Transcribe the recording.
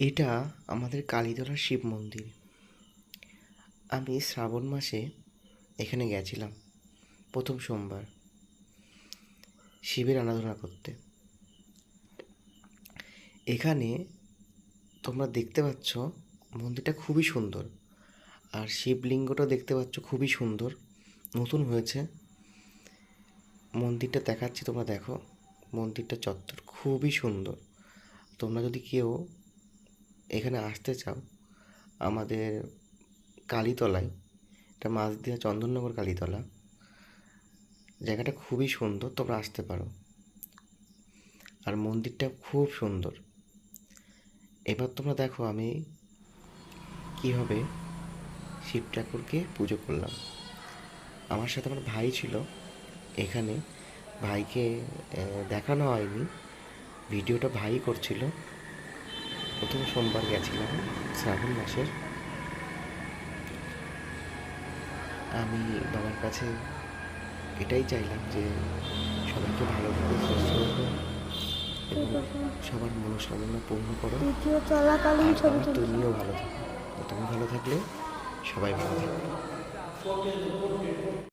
এটা আমাদের কালীতলা শিব মন্দির। আমি শ্রাবণ মাসে এখানে গেছিলাম প্রথম সোমবার শিবের আরাধনা করতে। এখানে তোমরা দেখতে পাচ্ছ মন্দিরটা খুবই সুন্দর, আর শিবলিঙ্গটা দেখতে পাচ্ছ খুবই সুন্দর, নতুন হয়েছে। মন্দিরটা দেখাচ্ছি, তোমরা দেখো। মন্দিরটা চত্বর খুবই সুন্দর। তোমরা যদি কেউ এখানে আসতে চাও, আমাদের কালীতলায়, এটা মাঝদিয়া চন্দননগর কালীতলা, জায়গাটা খুবই সুন্দর, তোমরা আসতে পারো। আর মন্দিরটা খুব সুন্দর। এবার তোমরা দেখো আমি কীভাবে শিব ঠাকুরকে পুজো করলাম। আমার সাথে আমার ভাই ছিল এখানে, ভাইকে দেখানো হয়নি, ভিডিওটা ভাই করছিল। প্রথম সোমবার গেছিলাম শ্রাবণ মাসের। আমি বাবার কাছে এটাই চাইলাম যে সবাইকে ভালো করে সুস্থ রেখো এবং সবার মনস্কামনা পূর্ণ করো। ভিডিও চলাকালীন ছবি তুলছি। তুমিও ভালো থাকো, তুমি ভালো থাকলে সবাই ভালো থাকবে।